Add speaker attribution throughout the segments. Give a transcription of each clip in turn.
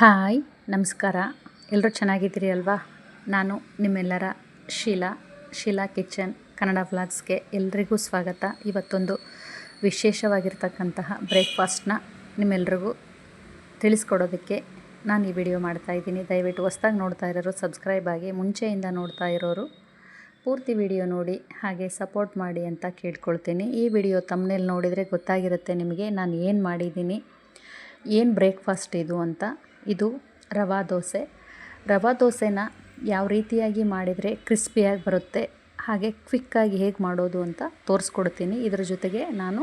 Speaker 1: Hi ನಮಸ್ಕಾರ. ಎಲ್ಲರೂ ಚೆನ್ನಾಗಿದ್ದೀರಿ ಅಲ್ವಾ? ನಾನು ನಿಮ್ಮೆಲ್ಲರ ಶೀಲಾ ಕಿಚನ್ ಕನ್ನಡ ವ್ಲಾಗ್ಸ್ಗೆ ಎಲ್ರಿಗೂ ಸ್ವಾಗತ. ಇವತ್ತೊಂದು ವಿಶೇಷವಾಗಿರ್ತಕ್ಕಂತಹ ಬ್ರೇಕ್ಫಾಸ್ಟ್ನ ನಿಮ್ಮೆಲ್ರಿಗೂ ತಿಳಿಸ್ಕೊಡೋದಕ್ಕೆ ನಾನು ಈ ವಿಡಿಯೋ ಮಾಡ್ತಾಯಿದ್ದೀನಿ. ದಯವಿಟ್ಟು ಹೊಸ್ದಾಗಿ ನೋಡ್ತಾ ಇರೋರು ಸಬ್ಸ್ಕ್ರೈಬ್ ಆಗಿ, ಮುಂಚೆಯಿಂದ ನೋಡ್ತಾ ಇರೋರು ಪೂರ್ತಿ ವಿಡಿಯೋ ನೋಡಿ ಹಾಗೆ ಸಪೋರ್ಟ್ ಮಾಡಿ ಅಂತ ಕೇಳ್ಕೊಳ್ತೀನಿ. ಈ ವಿಡಿಯೋ ತಮ್ಮನೇಲಿ ನೋಡಿದರೆ ಗೊತ್ತಾಗಿರುತ್ತೆ ನಿಮಗೆ ನಾನು ಏನು ಮಾಡಿದ್ದೀನಿ, ಏನು ಬ್ರೇಕ್ಫಾಸ್ಟ್ ಇದು ಅಂತ. ಇದು ರವಾ ದೋಸೆನ ಯಾವ ರೀತಿಯಾಗಿ ಮಾಡಿದರೆ ಕ್ರಿಸ್ಪಿಯಾಗಿ ಬರುತ್ತೆ, ಹಾಗೆ ಕ್ವಿಕ್ಕಾಗಿ ಹೇಗೆ ಮಾಡೋದು ಅಂತ ತೋರಿಸ್ಕೊಡ್ತೀನಿ. ಇದರ ಜೊತೆಗೆ ನಾನು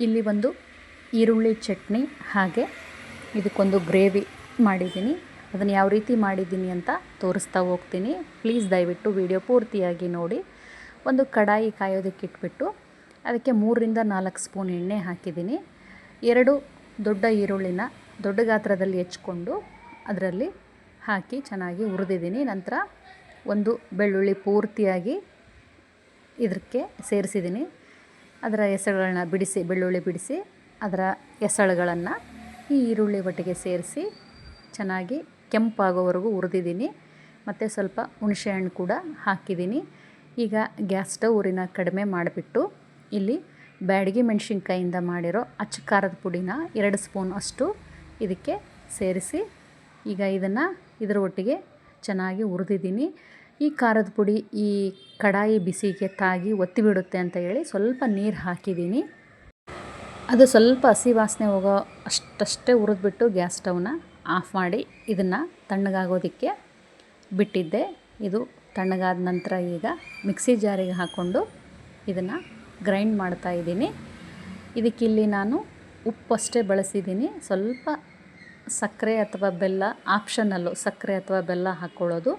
Speaker 1: ಇಲ್ಲಿ ಒಂದು ಈರುಳ್ಳಿ ಚಟ್ನಿ ಹಾಗೆ ಇದಕ್ಕೊಂದು ಗ್ರೇವಿ ಮಾಡಿದ್ದೀನಿ. ಅದನ್ನು ಯಾವ ರೀತಿ ಮಾಡಿದ್ದೀನಿ ಅಂತ ತೋರಿಸ್ತಾ ಹೋಗ್ತೀನಿ. ಪ್ಲೀಸ್ ದಯವಿಟ್ಟು ವಿಡಿಯೋ ಪೂರ್ತಿಯಾಗಿ ನೋಡಿ. ಒಂದು ಕಡಾಯಿ ಕಾಯೋದಕ್ಕೆ ಇಟ್ಬಿಟ್ಟು ಅದಕ್ಕೆ 3ರಿಂದ 4 ಸ್ಪೂನ್ ಎಣ್ಣೆ ಹಾಕಿದ್ದೀನಿ. 2 ದೊಡ್ಡ ಈರುಳ್ಳಿನ ದೊಡ್ಡ ಗಾತ್ರದಲ್ಲಿ ಹೆಚ್ಕೊಂಡು ಅದರಲ್ಲಿ ಹಾಕಿ ಚೆನ್ನಾಗಿ ಹುರಿದಿದ್ದೀನಿ. ನಂತರ ಒಂದು ಬೆಳ್ಳುಳ್ಳಿ ಪೂರ್ತಿಯಾಗಿ ಇದಕ್ಕೆ ಸೇರಿಸಿದ್ದೀನಿ. ಅದರ ಎಸಳುಗಳನ್ನ ಬೆಳ್ಳುಳ್ಳಿ ಬಿಡಿಸಿ ಅದರ ಎಸಳುಗಳನ್ನು ಈ ಈರುಳ್ಳಿ ಒಟ್ಟಿಗೆ ಸೇರಿಸಿ ಚೆನ್ನಾಗಿ ಕೆಂಪಾಗೋವರೆಗೂ ಹುರಿದಿದ್ದೀನಿ. ಮತ್ತು ಸ್ವಲ್ಪ ಹುಣಸೆಹಣ್ಣು ಕೂಡ ಹಾಕಿದ್ದೀನಿ. ಈಗ ಗ್ಯಾಸ್ ಸ್ಟವ್ನ ಕಡಿಮೆ ಮಾಡಿಬಿಟ್ಟು ಇಲ್ಲಿ ಬ್ಯಾಡಗಿ ಮೆಣಸಿನ್ಕಾಯಿಂದ ಮಾಡಿರೋ ಅಚ್ಚ ಖಾರದ ಪುಡಿನ 2 ಸ್ಪೂನ್ ಅಷ್ಟು ಇದಕ್ಕೆ ಸೇರಿಸಿ ಈಗ ಇದನ್ನು ಇದರ ಒಟ್ಟಿಗೆ ಚೆನ್ನಾಗಿ ಹುರಿದಿದ್ದೀನಿ. ಈ ಖಾರದ ಪುಡಿ ಈ ಕಡಾಯಿ ಬಿಸಿಗೆ ತಾಗಿ ಒತ್ತಿಬಿಡುತ್ತೆ ಅಂತ ಹೇಳಿ ಸ್ವಲ್ಪ ನೀರು ಹಾಕಿದ್ದೀನಿ. ಅದು ಸ್ವಲ್ಪ ಹಸಿ ವಾಸನೆ ಹೋಗೋ ಅಷ್ಟೇ ಹುರಿದ್ಬಿಟ್ಟು ಗ್ಯಾಸ್ ಸ್ಟವ್ನ ಆಫ್ ಮಾಡಿ ಇದನ್ನು ತಣ್ಣಗಾಗೋದಕ್ಕೆ ಬಿಟ್ಟಿದ್ದೆ. ಇದು ತಣ್ಣಗಾದ ನಂತರ ಈಗ ಮಿಕ್ಸಿ ಜಾರಿಗೆ ಹಾಕ್ಕೊಂಡು ಇದನ್ನು ಗ್ರೈಂಡ್ ಮಾಡ್ತಾಯಿದ್ದೀನಿ. ಇದಕ್ಕಿಲ್ಲಿ ನಾನು ಉಪ್ಪಷ್ಟೇ ಬಳಸಿದ್ದೀನಿ. ಸ್ವಲ್ಪ ಸಕ್ಕರೆ ಅಥವಾ ಬೆಲ್ಲ ಆಪ್ಷನಲ್ಲು, ಸಕ್ಕರೆ ಅಥವಾ ಬೆಲ್ಲ ಹಾಕ್ಕೊಳ್ಳೋದು.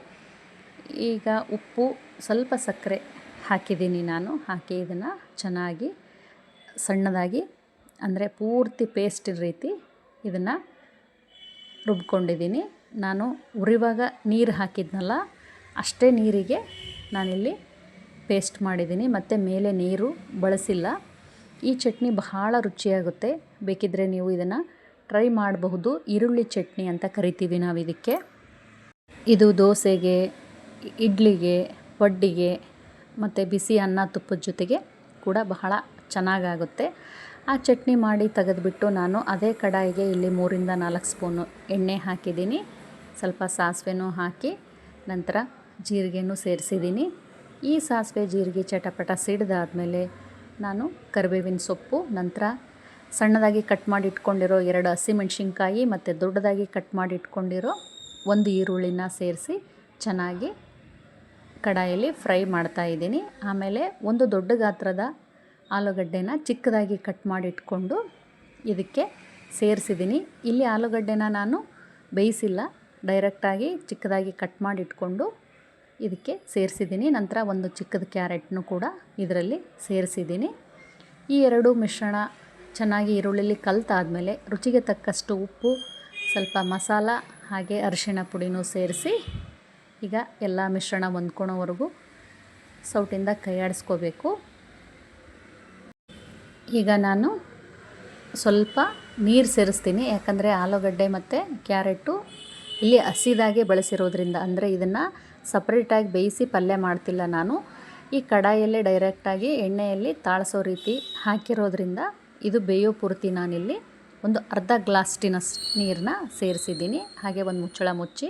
Speaker 1: ಈಗ ಉಪ್ಪು ಸ್ವಲ್ಪ ಸಕ್ಕರೆ ಹಾಕಿದ್ದೀನಿ ನಾನು. ಹಾಕಿ ಇದನ್ನು ಚೆನ್ನಾಗಿ ಸಣ್ಣದಾಗಿ ಅಂದರೆ ಪೂರ್ತಿ ಪೇಸ್ಟ್ ರೀತಿ ಇದನ್ನು ರುಬ್ಕೊಂಡಿದ್ದೀನಿ. ನಾನು ಉರಿವಾಗ ನೀರು ಹಾಕಿದ್ನಲ್ಲ ಅಷ್ಟೇ ನೀರಿಗೆ ನಾನಿಲ್ಲಿ ಪೇಸ್ಟ್ ಮಾಡಿದ್ದೀನಿ, ಮತ್ತು ಮೇಲೆ ನೀರು ಬಳಸಿಲ್ಲ. ಈ ಚಟ್ನಿ ಬಹಳ ರುಚಿಯಾಗುತ್ತೆ. ಬೇಕಿದ್ದರೆ ನೀವು ಇದನ್ನು ಟ್ರೈ ಮಾಡಬಹುದು. ಈರುಳ್ಳಿ ಚಟ್ನಿ ಅಂತ ಕರಿತೀವಿ ನಾವು ಇದಕ್ಕೆ. ಇದು ದೋಸೆಗೆ, ಇಡ್ಲಿಗೆ, ಪಡ್ಡಿಗೆ ಮತ್ತು ಬಿಸಿ ಅನ್ನ ತುಪ್ಪದ ಜೊತೆಗೆ ಕೂಡ ಬಹಳ ಚೆನ್ನಾಗಾಗುತ್ತೆ. ಆ ಚಟ್ನಿ ಮಾಡಿ ತೆಗೆದುಬಿಟ್ಟು ನಾನು ಅದೇ ಕಡಾಯಿಗೆ ಇಲ್ಲಿ 3ರಿಂದ 4 ಸ್ಪೂನು ಎಣ್ಣೆ ಹಾಕಿದ್ದೀನಿ. ಸ್ವಲ್ಪ ಸಾಸಿವೆನೂ ಹಾಕಿ ನಂತರ ಜೀರಿಗೆನೂ ಸೇರಿಸಿದ್ದೀನಿ. ಈ ಸಾಸಿವೆ ಜೀರಿಗೆ ಚಟಪಟ ಸಿಡಿದಾದಮೇಲೆ ನಾನು ಕರಿಬೇವಿನ ಸೊಪ್ಪು, ನಂತರ ಸಣ್ಣದಾಗಿ ಕಟ್ ಮಾಡಿ ಇಟ್ಕೊಂಡಿರೋ 2 ಹಸಿಮೆಣಸಿನ್ಕಾಯಿ ಮತ್ತು ದೊಡ್ಡದಾಗಿ ಕಟ್ ಮಾಡಿ ಇಟ್ಕೊಂಡಿರೋ 1 ಈರುಳ್ಳಿನ ಸೇರಿಸಿ ಚೆನ್ನಾಗಿ ಕಡಾಯಲ್ಲಿ ಫ್ರೈ ಮಾಡ್ತಾಯಿದ್ದೀನಿ. ಆಮೇಲೆ ಒಂದು ದೊಡ್ಡ ಗಾತ್ರದ ಆಲೂಗಡ್ಡೆನ ಚಿಕ್ಕದಾಗಿ ಕಟ್ ಮಾಡಿ ಇಟ್ಕೊಂಡು ಇದಕ್ಕೆ ಸೇರಿಸಿದ್ದೀನಿ. ಇಲ್ಲಿ ಆಲೂಗಡ್ಡೆನ ನಾನು ಬೇಯಿಸಿಲ್ಲ, ಡೈರೆಕ್ಟಾಗಿ ಚಿಕ್ಕದಾಗಿ ಕಟ್ ಮಾಡಿ ಇಟ್ಕೊಂಡು ಇದಕ್ಕೆ ಸೇರಿಸಿದ್ದೀನಿ. ನಂತರ ಒಂದು ಚಿಕ್ಕದ ಕ್ಯಾರೆಟ್ನು ಕೂಡ ಇದರಲ್ಲಿ ಸೇರಿಸಿದ್ದೀನಿ. ಈ 2 ಮಿಶ್ರಣ ಚೆನ್ನಾಗಿ ಈರುಳ್ಳಿಲಿ ಕಲಿತಾದ್ಮೇಲೆ ರುಚಿಗೆ ತಕ್ಕಷ್ಟು ಉಪ್ಪು, ಸ್ವಲ್ಪ ಮಸಾಲ ಹಾಗೆ ಅರಿಶಿಣ ಪುಡಿನೂ ಸೇರಿಸಿ ಈಗ ಎಲ್ಲ ಮಿಶ್ರಣ ಹೊಂದ್ಕೊಳ್ಳೋವರೆಗೂ ಸೌಟಿಂದ ಕೈ ಆಡಿಸ್ಕೋಬೇಕು. ಈಗ ನಾನು ಸ್ವಲ್ಪ ನೀರು ಸೇರಿಸ್ತೀನಿ, ಯಾಕಂದರೆ ಆಲೂಗಡ್ಡೆ ಮತ್ತು ಕ್ಯಾರೆಟು ಇಲ್ಲಿ ಹಸಿದಾಗೆ ಬಳಸಿರೋದ್ರಿಂದ, ಅಂದರೆ ಇದನ್ನು ಸಪ್ರೇಟಾಗಿ ಬೇಯಿಸಿ ಪಲ್ಯ ಮಾಡ್ತಿಲ್ಲ ನಾನು. ಈ ಕಡಾಯಲ್ಲೇ ಡೈರೆಕ್ಟಾಗಿ ಎಣ್ಣೆಯಲ್ಲಿ ತಾಳಿಸೋ ರೀತಿ ಹಾಕಿರೋದ್ರಿಂದ ಇದು ಬೇಯೋ ಪೂರ್ತಿ ನಾನಿಲ್ಲಿ ಒಂದು ಅರ್ಧ ಗ್ಲಾಸ್ಟಿನಷ್ಟು ನೀರನ್ನ ಸೇರಿಸಿದ್ದೀನಿ. ಹಾಗೆ ಒಂದು ಮುಚ್ಚಳ ಮುಚ್ಚಿ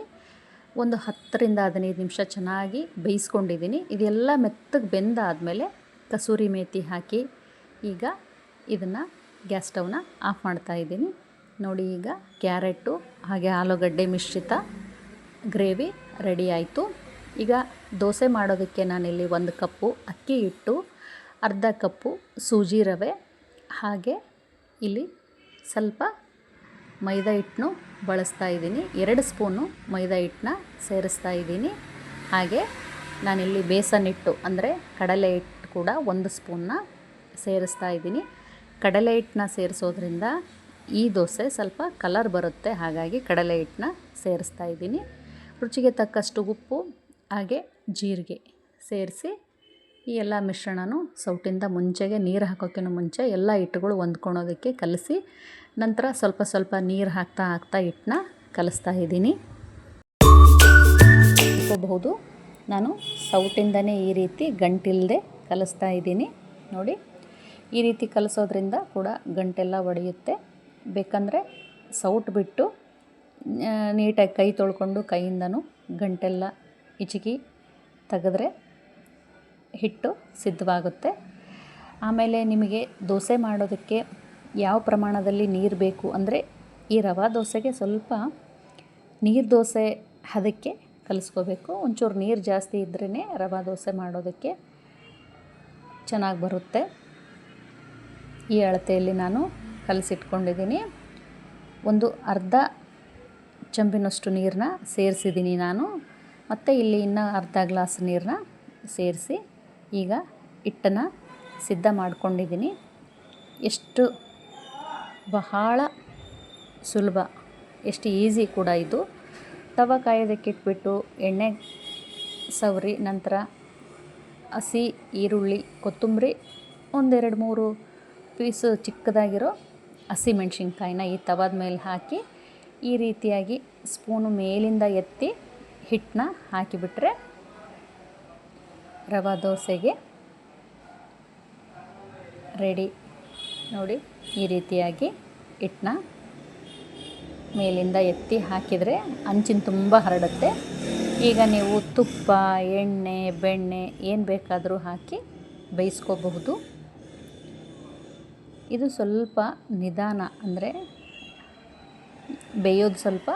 Speaker 1: ಒಂದು 10ರಿಂದ 15 ನಿಮಿಷ ಚೆನ್ನಾಗಿ ಬೇಯಿಸ್ಕೊಂಡಿದ್ದೀನಿ. ಇದೆಲ್ಲ ಮೆತ್ತಗೆ ಬೆಂದಾದಮೇಲೆ ಕಸೂರಿ ಮೇಥಿ ಹಾಕಿ ಈಗ ಇದನ್ನು ಗ್ಯಾಸ್ ಸ್ಟವ್ನ ಆಫ್ ಮಾಡ್ತಾಯಿದ್ದೀನಿ. ನೋಡಿ, ಈಗ ಕ್ಯಾರೆಟು ಹಾಗೆ ಆಲೂಗಡ್ಡೆ ಮಿಶ್ರಿತ ಗ್ರೇವಿ ರೆಡಿ ಆಯಿತು. ಈಗ ದೋಸೆ ಮಾಡೋದಕ್ಕೆ ನಾನಿಲ್ಲಿ 1 ಕಪ್ಪು ಅಕ್ಕಿ ಹಿಟ್ಟು, ಅರ್ಧ ಕಪ್ಪು ಸೂಜಿ ರವೆ, ಹಾಗೆ ಇಲ್ಲಿ ಸ್ವಲ್ಪ ಮೈದಾ ಹಿಟ್ಟನ್ನು ಬಳಸ್ತಾ ಇದ್ದೀನಿ. 2 ಸ್ಪೂನು ಮೈದಾ ಹಿಟ್ಟನ್ನ ಸೇರಿಸ್ತಾ ಇದ್ದೀನಿ. ಹಾಗೆ ನಾನಿಲ್ಲಿ ಬೇಸನ್ ಹಿಟ್ಟು ಅಂದರೆ ಕಡಲೆ ಹಿಟ್ಟು ಕೂಡ 1 ಸ್ಪೂನ್ನ ಸೇರಿಸ್ತಾ ಇದ್ದೀನಿ. ಕಡಲೆ ಹಿಟ್ಟನ್ನ ಸೇರಿಸೋದ್ರಿಂದ ಈ ದೋಸೆ ಸ್ವಲ್ಪ ಕಲರ್ ಬರುತ್ತೆ, ಹಾಗಾಗಿ ಕಡಲೆ ಹಿಟ್ಟನ್ನ ಸೇರಿಸ್ತಾ ಇದ್ದೀನಿ. ರುಚಿಗೆ ತಕ್ಕಷ್ಟು ಉಪ್ಪು ಹಾಗೆ ಜೀರಿಗೆ ಸೇರಿಸಿ ಈ ಎಲ್ಲ ಮಿಶ್ರಣನೂ ಸೌಟಿಂದ ಮುಂಚೆಗೆ ನೀರು ಹಾಕೋಕ್ಕಿಂತ ಮುಂಚೆ ಎಲ್ಲ ಹಿಟ್ಟುಗಳು ಹೊಂದ್ಕೊಳೋದಕ್ಕೆ ಕಲಸಿ, ನಂತರ ಸ್ವಲ್ಪ ಸ್ವಲ್ಪ ನೀರು ಹಾಕ್ತಾ ಹಿಟ್ಟನ್ನ ಕಲಿಸ್ತಾ ಇದ್ದೀನಿ. ತಿಳ್ಕೋಬಹುದು, ನಾನು ಸೌಟಿಂದನೇ ಈ ರೀತಿ ಗಂಟಿಲ್ಲದೆ ಕಲಿಸ್ತಾ ಇದ್ದೀನಿ. ನೋಡಿ, ಈ ರೀತಿ ಕಲಿಸೋದ್ರಿಂದ ಕೂಡ ಗಂಟೆಲ್ಲ ಒಡೆಯುತ್ತೆ. ಬೇಕಂದರೆ ಸೌಟ್ ಬಿಟ್ಟು ನೀಟಾಗಿ ಕೈ ತೊಳ್ಕೊಂಡು ಕೈಯಿಂದನೂ ಗಂಟೆಲ್ಲ ಹಿಚಕಿ ತೆಗೆದ್ರೆ ಹಿಟ್ಟು ಸಿದ್ಧವಾಗುತ್ತೆ. ಆಮೇಲೆ ನಿಮಗೆ ದೋಸೆ ಮಾಡೋದಕ್ಕೆ ಯಾವ ಪ್ರಮಾಣದಲ್ಲಿ ನೀರು ಬೇಕು ಅಂದರೆ, ಈ ರವೆ ದೋಸೆಗೆ ಸ್ವಲ್ಪ ನೀರು ದೋಸೆ ಹದಕ್ಕೆ ಕಲಿಸ್ಕೋಬೇಕು. ಒಂಚೂರು ನೀರು ಜಾಸ್ತಿ ಇದ್ರೇ ರವೆ ದೋಸೆ ಮಾಡೋದಕ್ಕೆ ಚೆನ್ನಾಗಿ ಬರುತ್ತೆ. ಈ ಅಳತೆಯಲ್ಲಿ ನಾನು ಕಲಸಿಟ್ಕೊಂಡಿದ್ದೀನಿ. ಒಂದು ಅರ್ಧ ಚಂಪಿನಷ್ಟು ನೀರನ್ನ ಸೇರಿಸಿದ್ದೀನಿ ನಾನು. ಮತ್ತು ಇಲ್ಲಿ ಇನ್ನೂ ಅರ್ಧ ಗ್ಲಾಸ್ ನೀರನ್ನ ಸೇರಿಸಿ ಈಗ ಹಿಟ್ಟನ್ನು ಸಿದ್ಧ ಮಾಡ್ಕೊಂಡಿದ್ದೀನಿ. ಎಷ್ಟು ಬಹಳ ಸುಲಭ, ಎಷ್ಟು ಈಸಿ ಕೂಡ ಇದು. ತವ ಕಾಯೋದಕ್ಕೆ ಇಟ್ಬಿಟ್ಟು ಎಣ್ಣೆ ಸವರಿ ನಂತರ ಹಸಿ ಈರುಳ್ಳಿ, ಕೊತ್ತಂಬರಿ, 1-2-3 ಪೀಸು ಚಿಕ್ಕದಾಗಿರೋ ಹಸಿ ಮೆಣಸಿನ್ಕಾಯಿನ ಈ ತವದ ಮೇಲೆ ಹಾಕಿ ಈ ರೀತಿಯಾಗಿ ಸ್ಪೂನು ಮೇಲಿಂದ ಎತ್ತಿ ಹಿಟ್ಟನ್ನ ಹಾಕಿಬಿಟ್ರೆ ರವೆ ದೋಸೆಗೆ ರೆಡಿ. ನೋಡಿ, ಈ ರೀತಿಯಾಗಿ ಹಿಟ್ಟನ್ನ ಮೇಲಿಂದ ಎತ್ತಿ ಹಾಕಿದರೆ ಅಂಚಿನ ತುಂಬ ಹರಡುತ್ತೆ. ಈಗ ನೀವು ತುಪ್ಪ, ಎಣ್ಣೆ, ಬೆಣ್ಣೆ ಏನು ಬೇಕಾದರೂ ಹಾಕಿ ಬೇಯಿಸ್ಕೋಬಹುದು. ಇದು ಸ್ವಲ್ಪ ನಿಧಾನ, ಅಂದರೆ ಬೇಯೋದು ಸ್ವಲ್ಪ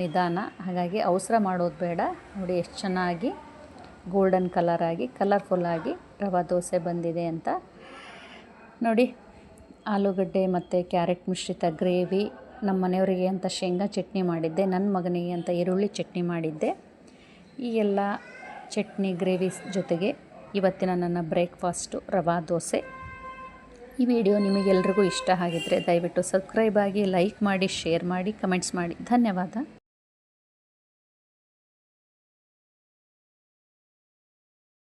Speaker 1: ನಿಧಾನ, ಹಾಗಾಗಿ ಅವಸರ ಮಾಡೋದು ಬೇಡ. ನೋಡಿ ಎಷ್ಟು ಚೆನ್ನಾಗಿ ಗೋಲ್ಡನ್ ಕಲರಾಗಿ ಕಲರ್ಫುಲ್ಲಾಗಿ ರವೆ ದೋಸೆ ಬಂದಿದೆ ಅಂತ. ನೋಡಿ, ಆಲೂಗಡ್ಡೆ ಮತ್ತು ಕ್ಯಾರೆಟ್ ಮಿಶ್ರಿತ ಗ್ರೇವಿ, ನಮ್ಮ ಮನೆಯವರಿಗೆ ಅಂತ ಶೇಂಗಾ ಚಟ್ನಿ ಮಾಡಿದ್ದೆ, ನನ್ನ ಮಗನಿಗೆ ಅಂತ ಈರುಳ್ಳಿ ಚಟ್ನಿ ಮಾಡಿದ್ದೆ. ಈ ಎಲ್ಲ ಚಟ್ನಿ ಗ್ರೇವಿ ಜೊತೆಗೆ ಇವತ್ತಿನ ನನ್ನ ಬ್ರೇಕ್ಫಾಸ್ಟು ರವೆ ದೋಸೆ. ಈ ವಿಡಿಯೋ ನಿಮಗೆಲ್ರಿಗೂ ಇಷ್ಟ ಆಗಿದ್ದರೆ ದಯವಿಟ್ಟು ಸಬ್ಸ್ಕ್ರೈಬ್ ಆಗಿ, ಲೈಕ್ ಮಾಡಿ, ಶೇರ್ ಮಾಡಿ, ಕಮೆಂಟ್ಸ್ ಮಾಡಿ. ಧನ್ಯವಾದ.